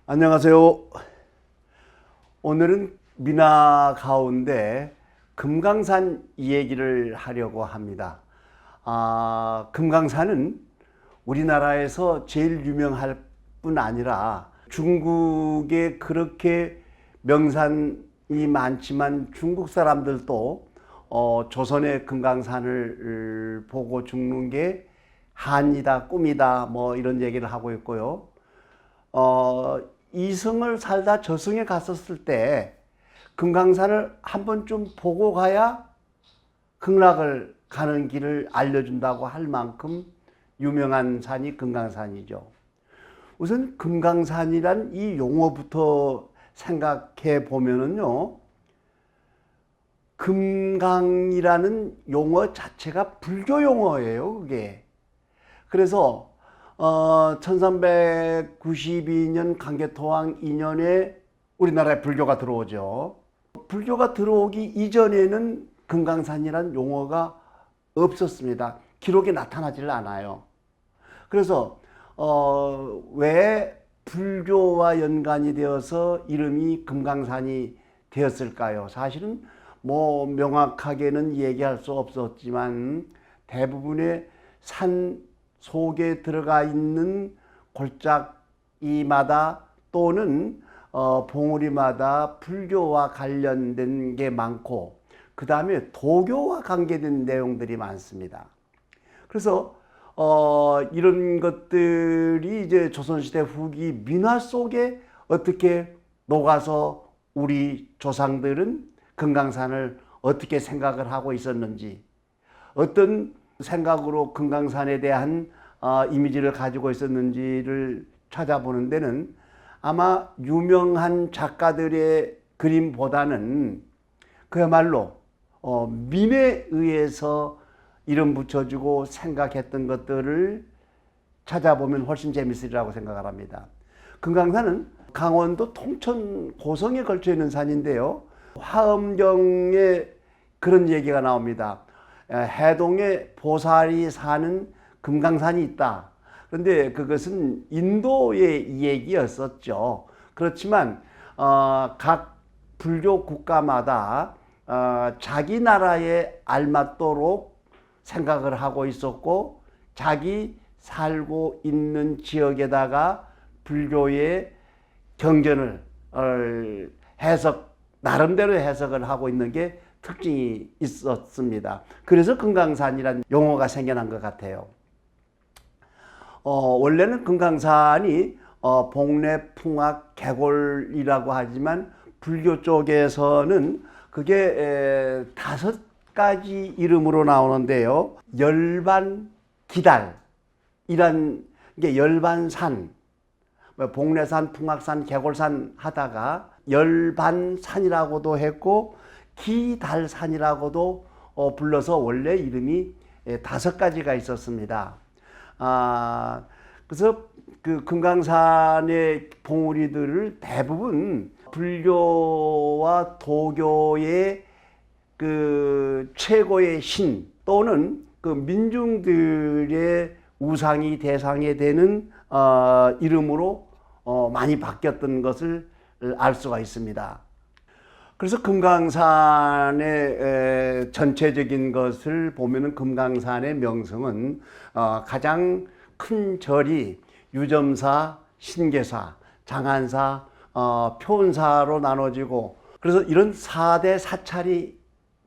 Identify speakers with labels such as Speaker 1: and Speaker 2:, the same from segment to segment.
Speaker 1: 안녕하세요. 오늘은 미나 가운데 금강산 이야기를 하려고 합니다. 금강산은 우리나라에서 제일 유명할 뿐 아니라 중국에 그렇게 명산이 많지만 중국 사람들도 조선의 금강산을 보고 죽는 게 한이다, 꿈이다, 뭐 이런 얘기를 하고 있고요. 이승을 살다 저승에 갔었을 때 금강산을 한 번쯤 보고 가야 극락을 가는 길을 알려준다고 할 만큼 유명한 산이 금강산이죠. 우선 금강산이란 이 용어부터 생각해 보면은요, 금강이라는 용어 자체가 불교 용어예요, 그게. 그래서 1392년 강개토왕 2년에 우리나라에 불교가 들어오죠. 불교가 들어오기 이전에는 금강산이란 용어가 없었습니다. 기록에 나타나질 않아요. 그래서 왜 불교와 연관이 되어서 이름이 금강산이 되었을까요? 사실은 뭐 명확하게는 얘기할 수 없었지만 대부분의 산 속에 들어가 있는 골짜기마다 또는 봉우리마다 불교와 관련된 게 많고, 그 다음에 도교와 관계된 내용들이 많습니다. 그래서 이런 것들이 이제 조선시대 후기 민화 속에 어떻게 녹아서 우리 조상들은 금강산을 어떻게 생각을 하고 있었는지, 어떤 생각으로 금강산에 대한 이미지를 가지고 있었는지를 찾아보는 데는 아마 유명한 작가들의 그림보다는 그야말로 민에 의해서 이름 붙여주고 생각했던 것들을 찾아보면 훨씬 재밌으리라고 생각을 합니다. 금강산은 강원도 통천 고성에 걸쳐 있는 산인데요, 화엄경에 그런 얘기가 나옵니다. 해동에 보살이 사는 금강산이 있다. 그런데 그것은 인도의 얘기였었죠. 그렇지만 각 불교 국가마다 자기 나라에 알맞도록 생각을 하고 있었고, 자기 살고 있는 지역에다가 불교의 경전을 나름대로 해석을 하고 있는 게 특징이 있었습니다. 그래서 금강산이라는 용어가 생겨난 것 같아요. 원래는 금강산이 복례풍악 개골이라고 하지만 불교 쪽에서는 그게 5가지 이름으로 나오는데요. 열반기달이란 게 열반산, 복례산, 풍악산, 개골산 하다가 열반산이라고도 했고 기달산이라고도 불러서 원래 이름이 5가지가 있었습니다. 그래서 그 금강산의 봉우리들을 대부분 불교와 도교의 그 최고의 신 또는 그 민중들의 우상이 대상이 되는 이름으로 많이 바뀌었던 것을 알 수가 있습니다. 그래서 금강산의 전체적인 것을 보면은 금강산의 명성은 가장 큰 절이 유점사, 신계사, 장안사, 표운사로 나눠지고, 그래서 이런 4대 사찰이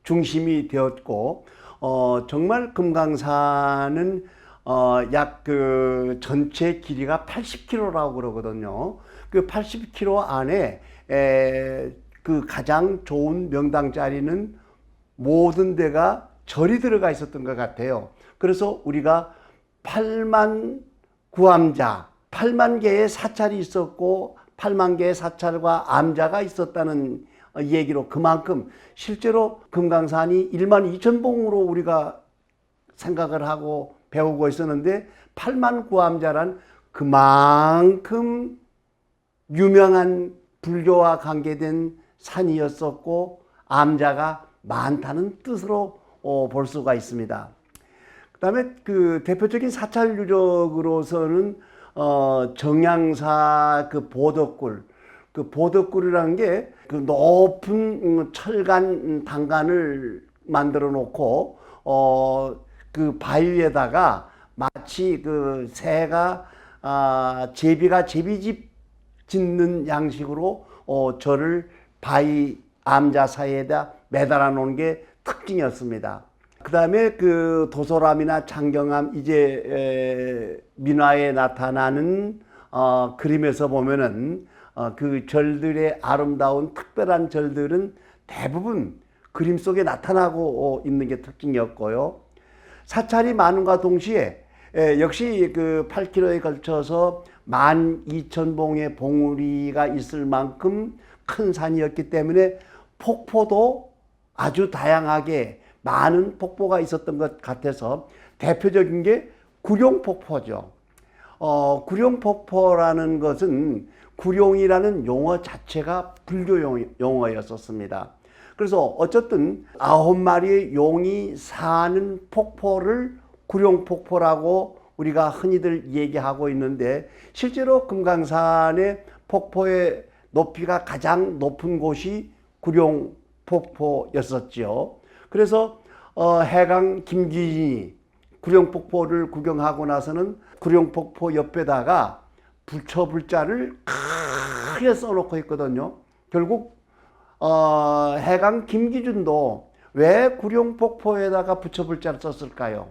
Speaker 1: 중심이 되었고, 정말 금강산은 약 그 전체 길이가 80km라고 그러거든요. 그 80km 안에 그 가장 좋은 명당 자리는 모든 데가 절이 들어가 있었던 것 같아요. 그래서 우리가 8만 구암자, 8만 개의 사찰이 있었고 8만 개의 사찰과 암자가 있었다는 얘기로, 그만큼 실제로 금강산이 1만 2천 봉으로 우리가 생각을 하고 배우고 있었는데 8만 구암자란 그만큼 유명한 불교와 관계된 산이었었고 암자가 많다는 뜻으로 볼 수가 있습니다. 그 다음에 그 대표적인 사찰 유적으로서는 정양사 그 보덕굴, 그 보덕굴이라는 게 그 높은 철간 단간을 만들어 놓고 그 바위에다가 마치 그 새가 제비집 짓는 양식으로 절을 바위 암자 사이에다 매달아 놓은 게 특징이었습니다. 그 다음에 그 도소람이나 장경암 이제 민화에 나타나는 그림에서 보면은 그 절들의 아름다운 특별한 절들은 대부분 그림 속에 나타나고 있는 게 특징이었고요. 사찰이 많음과 동시에 역시 그 8km에 걸쳐서 12,000봉의 봉우리가 있을 만큼 큰 산이었기 때문에 폭포도 아주 다양하게 많은 폭포가 있었던 것 같아서 대표적인 게 구룡폭포죠. 구룡폭포라는 것은 구룡이라는 용어 자체가 불교 용어였었습니다. 그래서 어쨌든 9마리의 용이 사는 폭포를 구룡폭포라고 우리가 흔히들 얘기하고 있는데 실제로 금강산의 폭포의 높이가 가장 높은 곳이 구룡폭포였었죠. 그래서 해강 김기진이 구룡폭포를 구경하고 나서는 구룡폭포 옆에다가 부처불자를 크게 써놓고 있거든요. 결국 해강 김기준도 왜 구룡폭포에다가 부처불자를 썼을까요?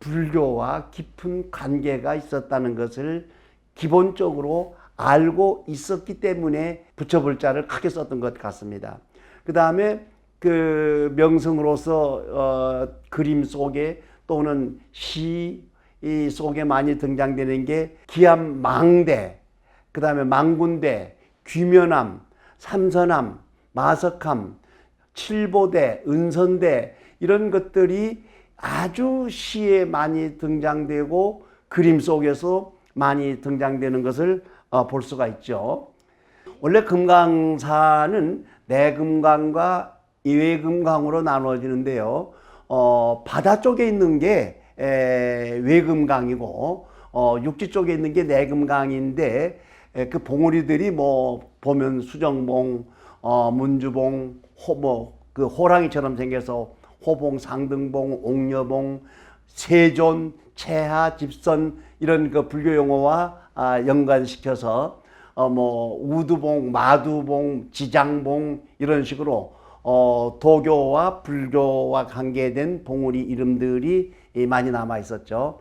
Speaker 1: 불교와 깊은 관계가 있었다는 것을 기본적으로 알고 있었기 때문에 부처불자를 크게 썼던 것 같습니다. 그 다음에 그 명승으로서 그림 속에 또는 시 속에 많이 등장되는 게 기암망대, 그 다음에 망군대, 귀면암, 삼선암, 마석함, 칠보대, 은선대 이런 것들이 아주 시에 많이 등장되고 그림 속에서 많이 등장되는 것을 볼 수가 있죠. 원래 금강산은 내금강과 외금강으로 나누어지는데요. 바다 쪽에 있는 게 외금강이고 육지 쪽에 있는 게 내금강인데 그 봉우리들이 뭐 보면 수정봉, 문주봉, 그 호랑이처럼 생겨서 호봉, 상등봉, 옥녀봉, 세존, 채하, 집선 이런 그 불교 용어와 연관시켜서 뭐 우두봉, 마두봉, 지장봉 이런 식으로 도교와 불교와 관계된 봉우리 이름들이 많이 남아 있었죠.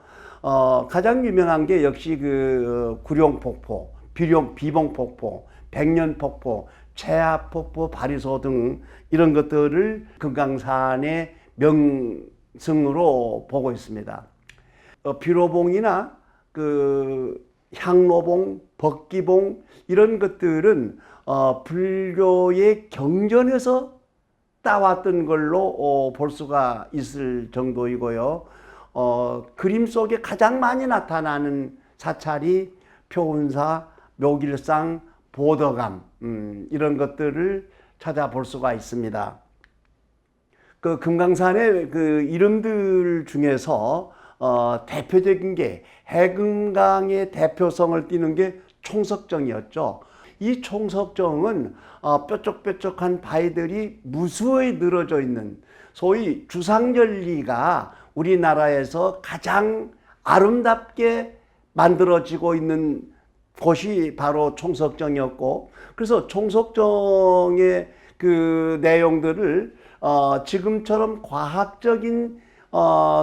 Speaker 1: 가장 유명한 게 역시 그 구룡폭포, 비봉폭포, 백년폭포, 채하폭포, 바리소 등 이런 것들을 금강산의 명승으로 보고 있습니다. 비로봉이나 그 향로봉, 법기봉 이런 것들은 불교의 경전에서 따왔던 걸로 볼 수가 있을 정도이고요. 그림 속에 가장 많이 나타나는 사찰이 표운사, 묘길상, 보덕암 이런 것들을 찾아볼 수가 있습니다. 그 금강산의 그 이름들 중에서 대표적인 게 해금강의 대표성을 띠는 게 총석정이었죠. 이 총석정은 뾰족뾰족한 바위들이 무수히 늘어져 있는 소위 주상절리가 우리나라에서 가장 아름답게 만들어지고 있는 곳이 바로 총석정이었고, 그래서 총석정의 그 내용들을 지금처럼 과학적인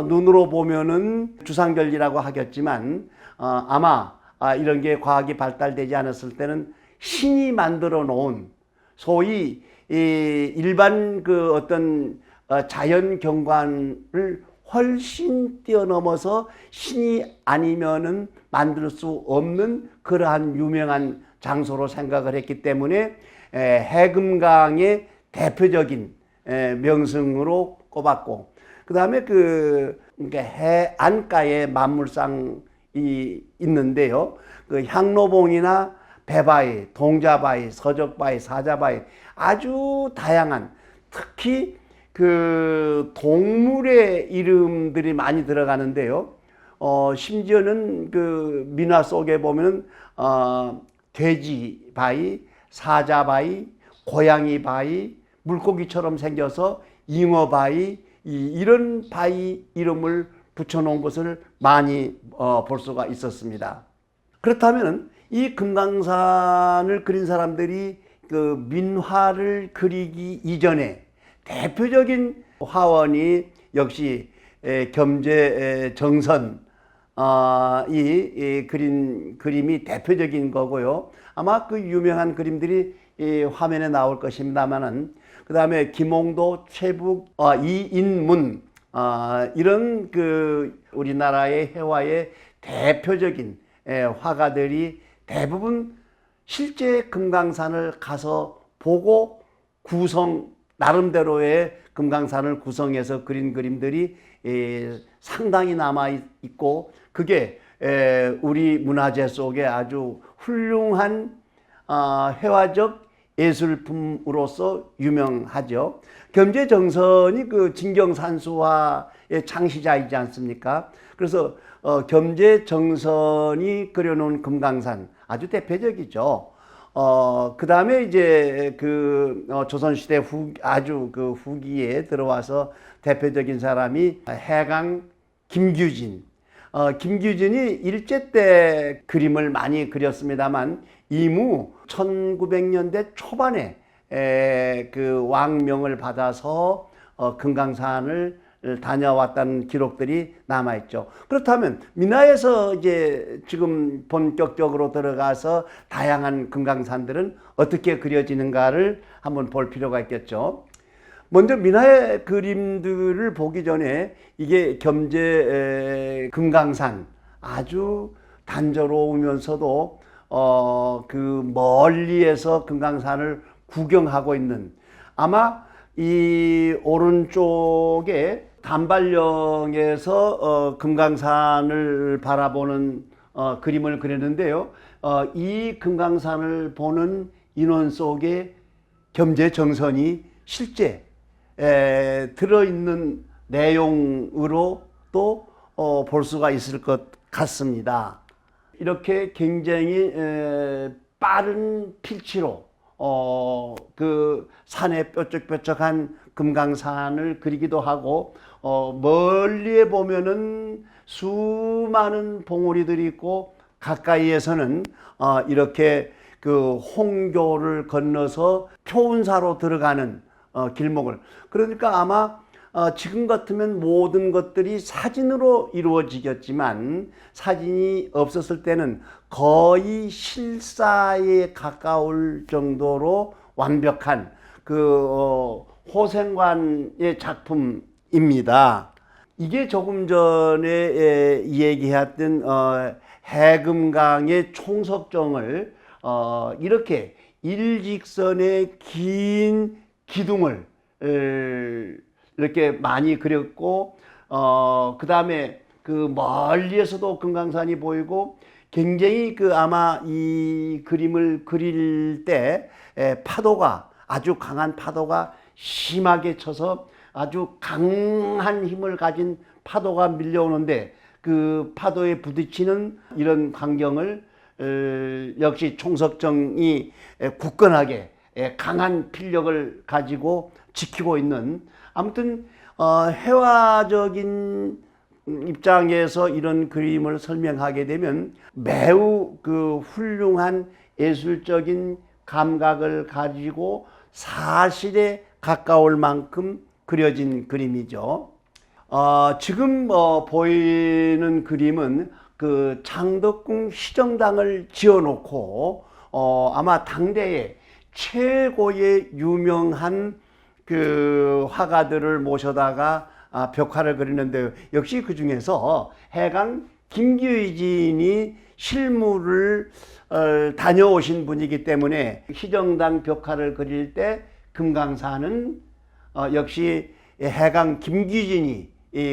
Speaker 1: 눈으로 보면은 주상절리라고 하겠지만 아마 이런 게 과학이 발달되지 않았을 때는 신이 만들어 놓은 소위 일반 그 어떤 자연 경관을 훨씬 뛰어넘어서 신이 아니면은 만들 수 없는 그러한 유명한 장소로 생각을 했기 때문에 해금강의 대표적인 명승으로 꼽았고, 그 다음에 해안가에 만물상이 있는데요. 그 향로봉이나 배바위, 동자바위, 서적바위, 사자바위 아주 다양한, 특히 그 동물의 이름들이 많이 들어가는데요. 심지어는 그 민화 속에 보면은 돼지 바위, 사자 바위, 고양이 바위, 물고기처럼 생겨서 잉어 바위, 이런 바위 이름을 붙여놓은 것을 많이 볼 수가 있었습니다. 그렇다면 이 금강산을 그린 사람들이 그 민화를 그리기 이전에 대표적인 화원이 역시 겸재정선 이 그린 그림이 대표적인 거고요. 아마 그 유명한 그림들이 화면에 나올 것입니다만은 그 다음에 김홍도, 최북, 이인문 이런 그 우리나라의 해화의 대표적인 화가들이 대부분 실제 금강산을 가서 보고 나름대로의 금강산을 구성해서 그린 그림들이 상당히 남아 있고, 그게 우리 문화재 속에 아주 훌륭한 회화적 예술품으로서 유명하죠. 겸재정선이 그 진경산수화의 창시자이지 않습니까? 그래서 겸재정선이 그려놓은 금강산 아주 대표적이죠. 그 다음에 이제 그 조선시대 아주 그 후기에 들어와서 대표적인 사람이 해강 김규진. 김규진이 일제 때 그림을 많이 그렸습니다만 이무 1900년대 초반에 그 왕명을 받아서 금강산을 다녀왔다는 기록들이 남아있죠. 그렇다면 민화에서 이제 지금 본격적으로 들어가서 다양한 금강산들은 어떻게 그려지는가를 한번 볼 필요가 있겠죠. 먼저 민화의 그림들을 보기 전에 이게 금강산 아주 단조로우면서도 그 멀리에서 금강산을 구경하고 있는, 아마 이 오른쪽에 단발령에서 금강산을 바라보는 그림을 그렸는데요. 이 금강산을 보는 인원 속에 겸재정선이 실제 들어있는 내용으로 또 볼 수가 있을 것 같습니다. 이렇게 굉장히 빠른 필치로 그 산에 뾰족뾰족한 금강산을 그리기도 하고, 멀리에 보면은 수많은 봉우리들이 있고, 가까이에서는 이렇게 그 홍교를 건너서 표운사로 들어가는 길목을, 그러니까 아마 지금 같으면 모든 것들이 사진으로 이루어지겠지만 사진이 없었을 때는 거의 실사에 가까울 정도로 완벽한 그 호생관의 작품입니다. 이게 조금 전에 얘기했던 해금강의 총석정을 이렇게 일직선의 긴 기둥을 이렇게 많이 그렸고, 그 다음에 그 멀리에서도 금강산이 보이고, 굉장히 그 아마 이 그림을 그릴 때 파도가, 아주 강한 파도가 심하게 쳐서 아주 강한 힘을 가진 파도가 밀려오는데, 그 파도에 부딪히는 이런 광경을 역시 총석정이 굳건하게 강한 필력을 가지고 지키고 있는, 아무튼 회화적인 입장에서 이런 그림을 설명하게 되면 매우 그 훌륭한 예술적인 감각을 가지고 사실에 가까울 만큼 그려진 그림이죠. 지금 보이는 그림은 그 창덕궁 시정당을 지어놓고 아마 당대의 최고의 유명한 그 화가들을 모셔다가 벽화를 그리는데, 역시 그 중에서 해강 김규진이 실무를 다녀오신 분이기 때문에 시정당 벽화를 그릴 때 금강산은 역시 해강 김규진이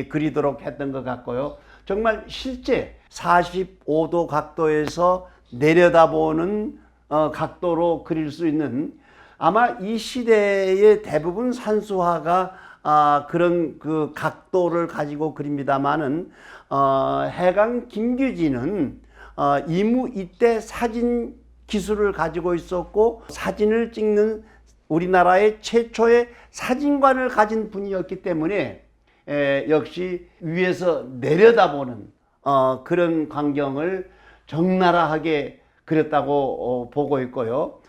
Speaker 1: 그리도록 했던 것 같고요. 정말 실제 45도 각도에서 내려다보는 각도로 그릴 수 있는, 아마 이 시대의 대부분 산수화가 그런 그 각도를 가지고 그립니다만은 해강 김규진은 이무이때 사진 기술을 가지고 있었고 사진을 찍는 우리나라의 최초의 사진관을 가진 분이었기 때문에 역시 위에서 내려다보는 그런 광경을 적나라하게 그렸다고 보고 있고요.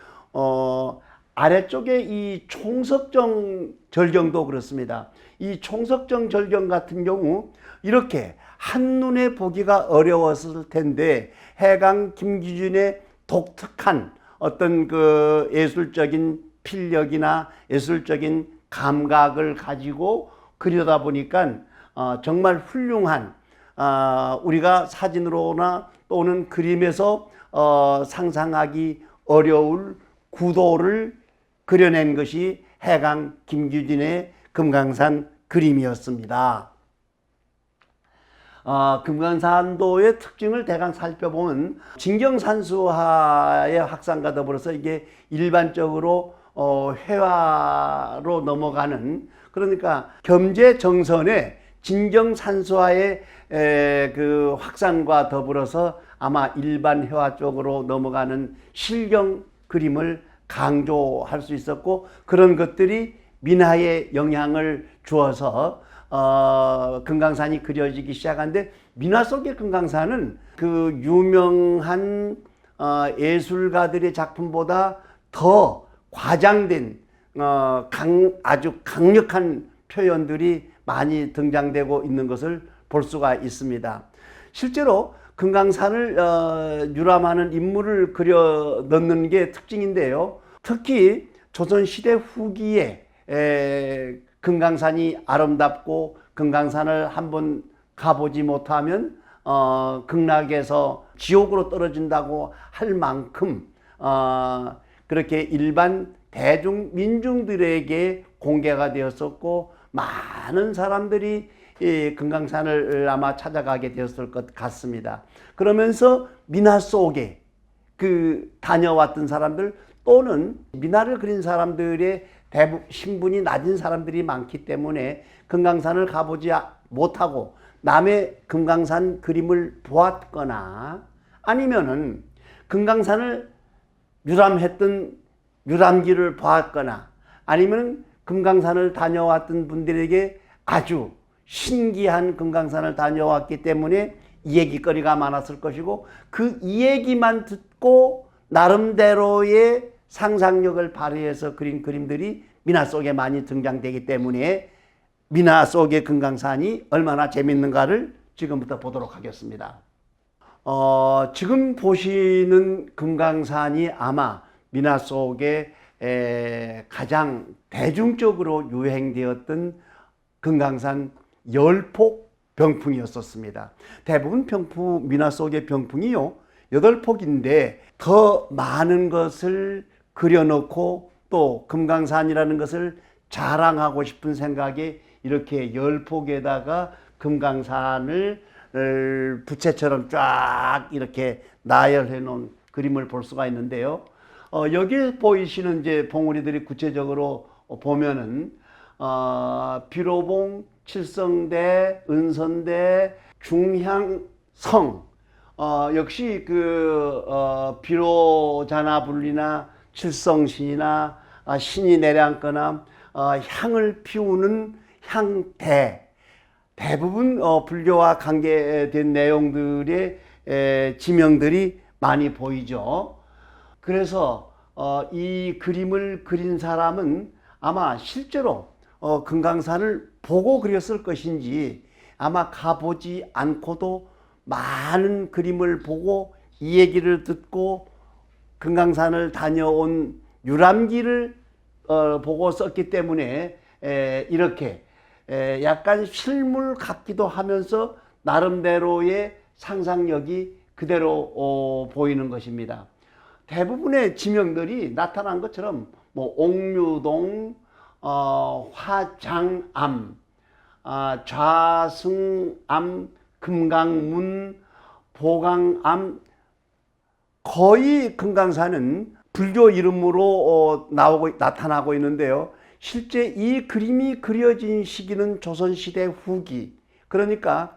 Speaker 1: 아래쪽에 이 총석정 절경도 그렇습니다. 이 총석정 절경 같은 경우 이렇게 한눈에 보기가 어려웠을 텐데 해강 김규진의 독특한 어떤 그 예술적인 필력이나 예술적인 감각을 가지고 그리다 보니까 정말 훌륭한 우리가 사진으로나 또는 그림에서 상상하기 어려울 구도를 그려낸 것이 해강 김규진의 금강산 그림이었습니다. 금강산도의 특징을 대강 살펴보면 진경산수화의 확산과 더불어서 이게 일반적으로 회화로 넘어가는, 그러니까 겸재정선의 진경산수화의 그 확산과 더불어서 아마 일반 회화 쪽으로 넘어가는 실경 그림을 강조할 수 있었고, 그런 것들이 민화에 영향을 주어서 금강산이 그려지기 시작한데, 민화 속의 금강산은 그 유명한 예술가들의 작품보다 더 과장된 아주 강력한 표현들이 많이 등장되고 있는 것을 볼 수가 있습니다. 실제로 금강산을 유람하는 인물을 그려 넣는 게 특징인데요. 특히 조선시대 후기에 금강산이 아름답고 금강산을 한번 가보지 못하면 극락에서 지옥으로 떨어진다고 할 만큼 그렇게 일반 대중 민중들에게 공개가 되었었고, 많은 사람들이 이 금강산을 아마 찾아가게 되었을 것 같습니다. 그러면서 민화 속에 그 다녀왔던 사람들 또는 민화를 그린 사람들의 대부분 신분이 낮은 사람들이 많기 때문에 금강산을 가보지 못하고 남의 금강산 그림을 보았거나 아니면은 금강산을 유람했던 유람기를 보았거나 아니면 금강산을 다녀왔던 분들에게 아주 신기한 금강산을 다녀왔기 때문에 이야기거리가 많았을 것이고, 그 이야기만 듣고 나름대로의 상상력을 발휘해서 그린 그림들이 민화 속에 많이 등장되기 때문에 민화 속의 금강산이 얼마나 재밌는가를 지금부터 보도록 하겠습니다. 지금 보시는 금강산이 아마 민화 속에 가장 대중적으로 유행되었던 금강산 열폭 병풍이었었습니다. 대부분 병풍, 민화 속의 병풍이요 8폭인데 더 많은 것을 그려놓고 또 금강산이라는 것을 자랑하고 싶은 생각에 이렇게 10폭에다가 금강산을 부채처럼 쫙 이렇게 나열해 놓은 그림을 볼 수가 있는데요. 여기 보이시는 이제 봉우리들이 구체적으로 보면은 비로봉, 칠성대, 은선대, 중향성, 역시 그 비로자나 불리나 칠성신이나 신이 내려앉거나 향을 피우는 향대, 대부분 불교와 관계된 내용들의 지명들이 많이 보이죠. 그래서 이 그림을 그린 사람은 아마 실제로 금강산을 보고 그렸을 것인지 아마 가보지 않고도 많은 그림을 보고 이 얘기를 듣고 금강산을 다녀온 유람기를 보고 썼기 때문에 이렇게 약간 실물 같기도 하면서 나름대로의 상상력이 그대로 보이는 것입니다. 대부분의 지명들이 나타난 것처럼 뭐 옥류동, 화장암, 좌승암, 금강문, 보강암, 거의 금강산은 불교 이름으로 나타나고 있는데요. 실제 이 그림이 그려진 시기는 조선시대 후기, 그러니까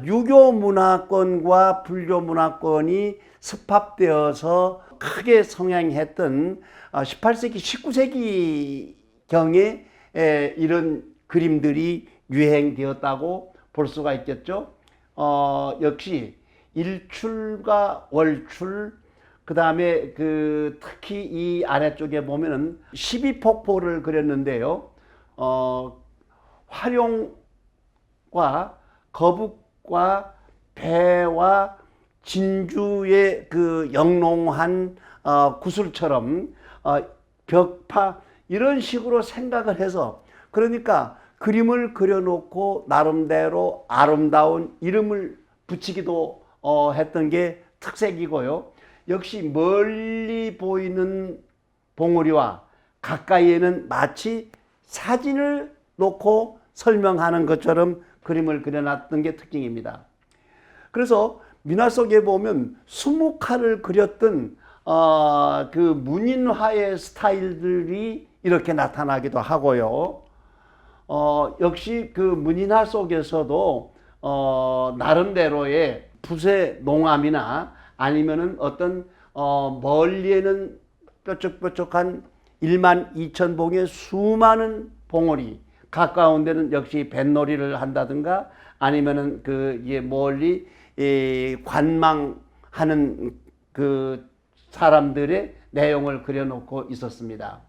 Speaker 1: 유교 문화권과 불교 문화권이 습합되어서 크게 성행했던 18세기, 19세기경에 이런 그림들이 유행되었다고 볼 수가 있겠죠. 역시 일출과 월출, 그 다음에 특히 이 아래쪽에 보면은 12폭포를 그렸는데요. 활용과 거북과 배와 진주의 그 영롱한 구슬처럼 벽파 이런 식으로 생각을 해서, 그러니까 그림을 그려놓고 나름대로 아름다운 이름을 붙이기도 했던 게 특색이고요. 역시 멀리 보이는 봉우리와 가까이에는 마치 사진을 놓고 설명하는 것처럼 그림을 그려놨던 게 특징입니다. 그래서 민화 속에 보면 수묵화를 그렸던 그 문인화의 스타일들이 이렇게 나타나기도 하고요. 역시 그 문인화 속에서도 나름대로의 붓의 농암이나 아니면은 어떤 멀리에는 뾰족뾰족한 12,000봉의 수많은 봉오리, 가까운 데는 역시 뱃놀이를 한다든가 아니면은 멀리 관망하는 그 사람들의 내용을 그려놓고 있었습니다.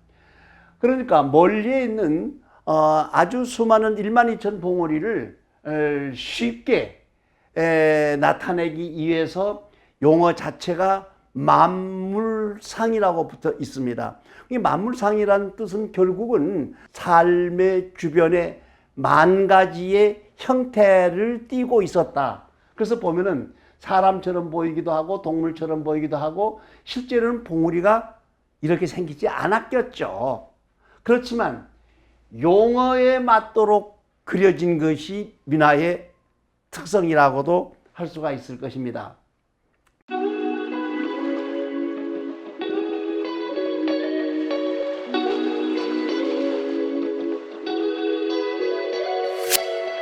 Speaker 1: 그러니까 멀리에 있는 아주 수많은 12,000봉오리를 쉽게 나타내기 위해서 용어 자체가 만물상이라고 붙어 있습니다. 이 만물상이라는 뜻은 결국은 삶의 주변에 만 가지의 형태를 띠고 있었다. 그래서 보면은 사람처럼 보이기도 하고 동물처럼 보이기도 하고 실제로는 봉우리가 이렇게 생기지 않았겠죠. 그렇지만 용어에 맞도록 그려진 것이 민화의 특성이라고도 할 수가 있을 것입니다.